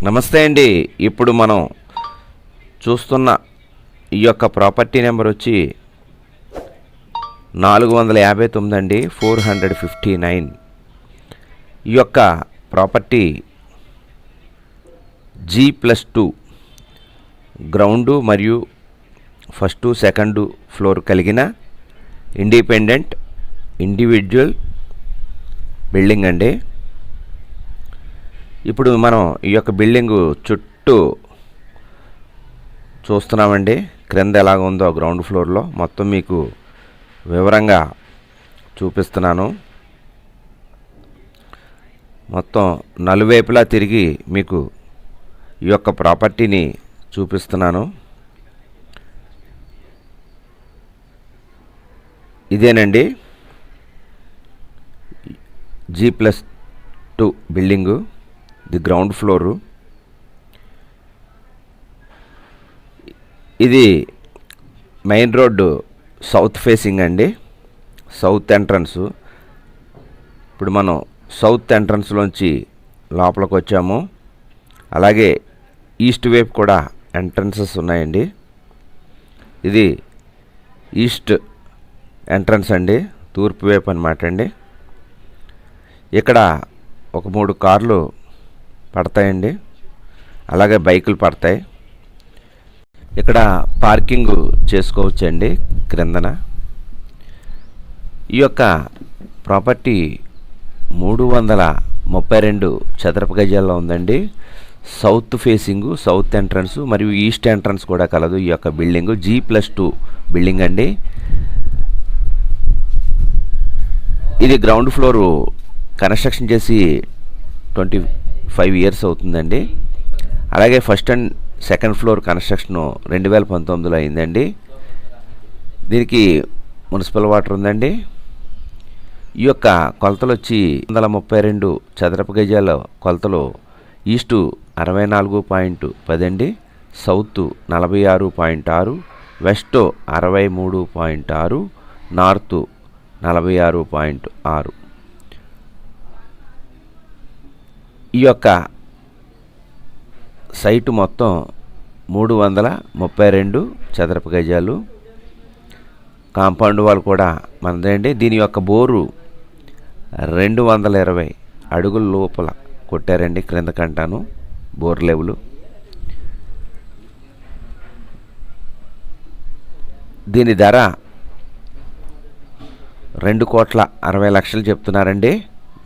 నమస్తే అండి. ఇప్పుడు మనం చూస్తున్న ఈ యొక్క ప్రాపర్టీ నెంబర్ వచ్చి 459 అండి, 459. ఈ యొక్క ప్రాపర్టీ G+2 గ్రౌండు మరియు ఫస్ట్ సెకండ్ ఫ్లోర్ కలిగిన ఇండివిజువల్ బిల్డింగ్ అండి. ఇప్పుడు మనం ఈ యొక్క బిల్డింగు చుట్టూ చూస్తున్నామండి. క్రింద ఎలాగ ఉందో గ్రౌండ్ ఫ్లోర్లో మొత్తం మీకు వివరంగా చూపిస్తున్నాను. మొత్తం నలువైపులా తిరిగి మీకు ఈ యొక్క ప్రాపర్టీని చూపిస్తున్నాను. ఇదేనండి G+2 building, the ground floor. ఇది మెయిన్ రోడ్డు సౌత్ ఫేసింగ్ అండి, సౌత్ ఎంట్రన్స్. ఇప్పుడు మనం సౌత్ ఎంట్రన్స్లోంచి లోపలికి వచ్చాము. అలాగే ఈస్ట్ వైపు కూడా ఎంట్రన్సెస్ ఉన్నాయండి. ఇది ఈస్ట్ ఎంట్రన్స్ అండి, తూర్పు వైపు అన్నమాట అండి. ఇక్కడ ఒక 3 కార్లు పడతాయండి, అలాగే బైకులు పడతాయి. ఇక్కడ పార్కింగ్ చేసుకోవచ్చండి క్రిందన. ఈ యొక్క ప్రాపర్టీ 332 చదరపు గజాల్లో ఉందండి. సౌత్ ఫేసింగు, సౌత్ ఎంట్రన్స్ మరియు ఈస్ట్ ఎంట్రన్స్ కూడా కలదు ఈ యొక్క బిల్డింగు. G+2 బిల్డింగ్ అండి. ఇది గ్రౌండ్ ఫ్లోరు కన్స్ట్రక్షన్ చేసి 25 ఇయర్స్ అవుతుందండి. అలాగే first and second floor construction 2019లో అయిందండి. దీనికి మున్సిపల్ వాటర్ ఉందండి. ఈ యొక్క కొలతలు వచ్చి 132 చదరపు గజాల కొలతలు. ఈస్టు 64.10 అండి, సౌత్ 46.6, వెస్ట్ 63.6, నార్త్ 46.6. ఈ యొక్క సైటు మొత్తం 332 చదరపు గజాలు. కాంపౌండ్ వాల్ కూడా మనదండి. దీని యొక్క బోరు 220 అడుగుల లోపల కొట్టారండి, క్రిందకంటాను బోర్ లెవెల్. దీని ధర 2,60,00,000 చెప్తున్నారండి.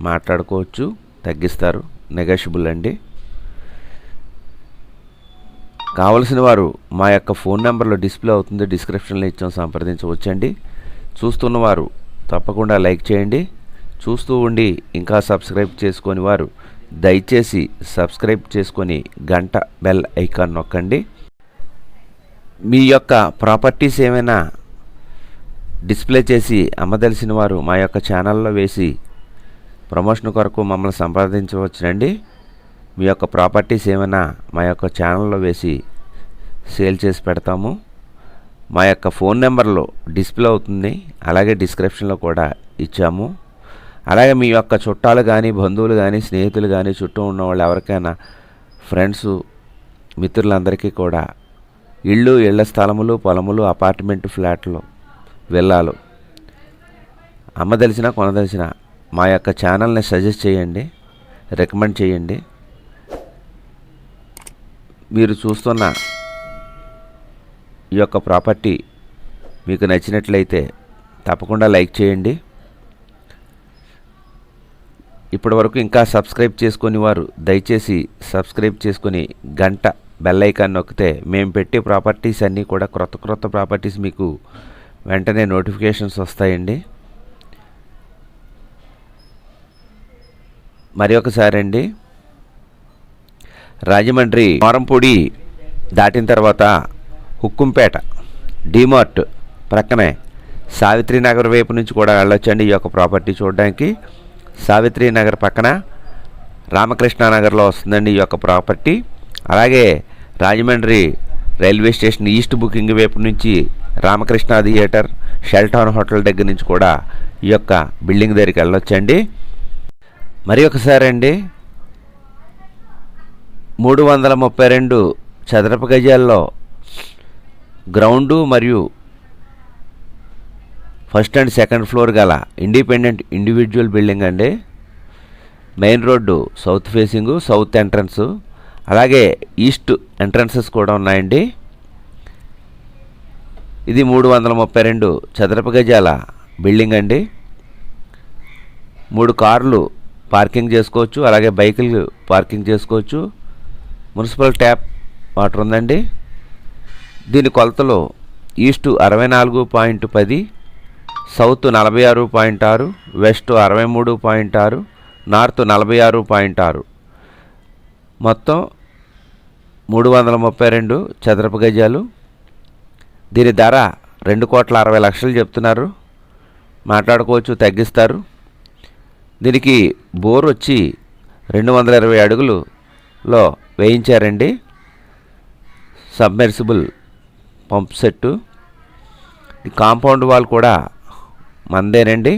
మాట్లాడుకోవచ్చు, తగ్గిస్తారు, నెగోషియబుల్ అండి. కావలసిన వారు మా యొక్క ఫోన్ నెంబర్లో డిస్ప్లే అవుతుంది, డిస్క్రిప్షన్లో ఇచ్చాం, సంప్రదించవచ్చండి. చూస్తున్నవారు తప్పకుండా లైక్ చేయండి. చూస్తూ ఉండి ఇంకా సబ్స్క్రైబ్ చేసుకొని వారు దయచేసి సబ్స్క్రైబ్ చేసుకొని గంట బెల్ ఐకాన్ నొక్కండి. మీ యొక్క ప్రాపర్టీస్ ఏమైనా డిస్ప్లే చేసి అమ్మదలిసిన వారు మా యొక్క ఛానల్లో వేసి ప్రమోషన్ కొరకు మమ్మల్ని సంప్రదించవచ్చునండి. మీ యొక్క ప్రాపర్టీస్ ఏమైనా మా యొక్క ఛానల్లో వేసి సేల్ చేసి పెడతాము. మా యొక్క ఫోన్ నెంబర్లో డిస్ప్లే అవుతుంది, అలాగే డిస్క్రిప్షన్లో కూడా ఇచ్చాము. అలాగే మీ యొక్క చుట్టాలు కానీ, బంధువులు కానీ, స్నేహితులు కానీ, చుట్టూ ఉన్న వాళ్ళు ఎవరికైనా, ఫ్రెండ్స్, మిత్రులందరికీ కూడా ఇళ్ళు, ఇళ్ల స్థలములు, పొలములు, అపార్ట్మెంట్, ఫ్లాట్లు, విల్లాలు అమ్మదలిచిన, కొనదలిచిన మా యొక్క ఛానల్ని సజెస్ట్ చేయండి, రికమెండ్ చేయండి. మీరు చూస్తున్న ఈ యొక్క ప్రాపర్టీ మీకు నచ్చినట్లయితే తప్పకుండా లైక్ చేయండి. ఇప్పటి వరకు ఇంకా సబ్స్క్రైబ్ చేసుకుని వారు దయచేసి సబ్స్క్రైబ్ చేసుకుని గంట బెల్ ఐకాన్ నొక్కితే మేము పెట్టే ప్రాపర్టీస్ అన్నీ కూడా క్రొత్త ప్రాపర్టీస్ మీకు వెంటనే నోటిఫికేషన్స్ వస్తాయండి. మరి ఒకసారి అండి, రాజమండ్రి మారంపూడి దాటిన తర్వాత హుక్కుంపేట డిమార్ట్ ప్రక్కనే సావిత్రి నగర్ వైపు నుంచి కూడా వెళ్ళొచ్చండి ఈ యొక్క ప్రాపర్టీ చూడడానికి. సావిత్రి నగర్ పక్కన రామకృష్ణానగర్లో వస్తుందండి ఈ యొక్క ప్రాపర్టీ. అలాగే Rajahmundry railway station east booking వైపు నుంచి రామకృష్ణ థియేటర్, షెల్టౌన్ హోటల్ దగ్గర నుంచి కూడా ఈ యొక్క బిల్డింగ్ దగ్గరికి వెళ్ళొచ్చండి. మరి ఒకసారి అండి, 332 చదరపు గజాల్లో గ్రౌండు మరియు ఫస్ట్ అండ్ సెకండ్ ఫ్లోర్ గల ఇండిపెండెంట్ ఇండివిజువల్ బిల్డింగ్ అండి. Main road south facing, south entrance, అలాగే ఈస్ట్ ఎంట్రన్సెస్ కూడా ఉన్నాయండి. ఇది 332 చదరపు గజాల బిల్డింగ్ అండి. 3 కార్లు పార్కింగ్ చేసుకోవచ్చు, అలాగే బైకులు పార్కింగ్ చేసుకోవచ్చు. మున్సిపల్ ట్యాప్ వాటర్ ఉందండి. దీని కొలతలు ఈస్ట్ 64.10, సౌత్ 46.6, వెస్ట్ 63.6, నార్త్ 46.6, మొత్తం 332 చదరపు గజాలు. దీని ధర 2,60,00,000 చెప్తున్నారు. మాట్లాడుకోవచ్చు, తగ్గిస్తారు. దీనికి బోర్ వచ్చి 220 అడుగులలో వేయించారండి. Submersible pump set. ఈ కాంపౌండ్ వాల్ కూడా మందేనండి.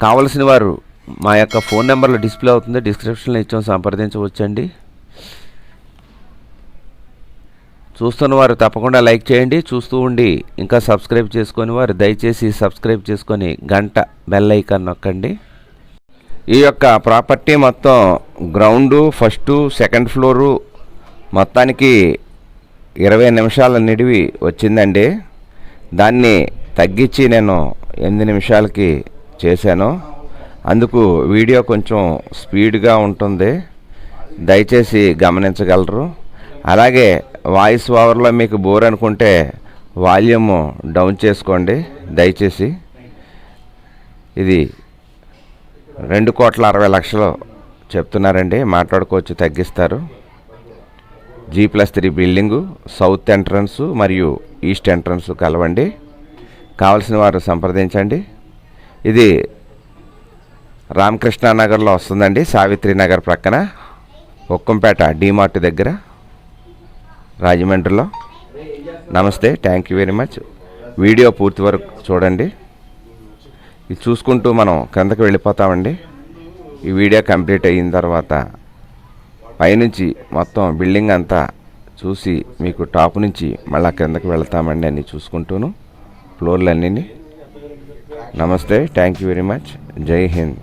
కావలసిన వారు మా యొక్క ఫోన్ నెంబర్లో డిస్ప్లే అవుతుంది, డిస్క్రిప్షన్లో ఇచ్చాం, సంప్రదించవచ్చండి. చూస్తున్న వారు తప్పకుండా లైక్ చేయండి. చూస్తూ ఉండి ఇంకా సబ్స్క్రైబ్ చేసుకొని వారు దయచేసి సబ్స్క్రైబ్ చేసుకొని గంట బెల్ ఐకాన్ నొక్కండి. ఈ యొక్క ప్రాపర్టీ మొత్తం గ్రౌండు, ఫస్టు, సెకండ్ ఫ్లోరు మొత్తానికి 20 నిమిషాల నిడివి వచ్చిందండి. దాన్ని తగ్గించి నేను 8 నిమిషాలకి చేశాను. అందుకు వీడియో కొంచెం స్పీడ్గా ఉంటుంది, దయచేసి గమనించగలరు. అలాగే వాయిస్ ఓవర్లో మీకు బోర్ అనుకుంటే వాల్యూమ్ డౌన్ చేసుకోండి దయచేసి. ఇది 2,60,00,000 చెప్తున్నారండి. మాట్లాడుకోవచ్చు, తగ్గిస్తారు. G+3 బిల్డింగు, సౌత్ ఎంట్రన్స్ మరియు ఈస్ట్ ఎంట్రన్స్ కలవండి. కావలసిన వారు సంప్రదించండి. ఇది రామకృష్ణ నగర్లో వస్తుందండి, సావిత్రి నగర్ ప్రక్కన, ఒక్కంపేట డిమార్ట్ దగ్గర, రాజమండ్రిలో. నమస్తే, thank you very much. Video పూర్తి వరకు చూడండి. ఇది చూసుకుంటూ మనం క్రిందకి వెళ్ళిపోతామండి. ఈ వీడియో కంప్లీట్ అయిన తర్వాత పైనుంచి మొత్తం బిల్డింగ్ అంతా చూసి మీకు టాప్ నుంచి మళ్ళీ కిందకి వెళ్తామండి అన్నీ చూసుకుంటూను, ఫ్లోర్లు అన్నీ. నమస్తే, థ్యాంక్ యూ వెరీ మచ్. జై హింద్.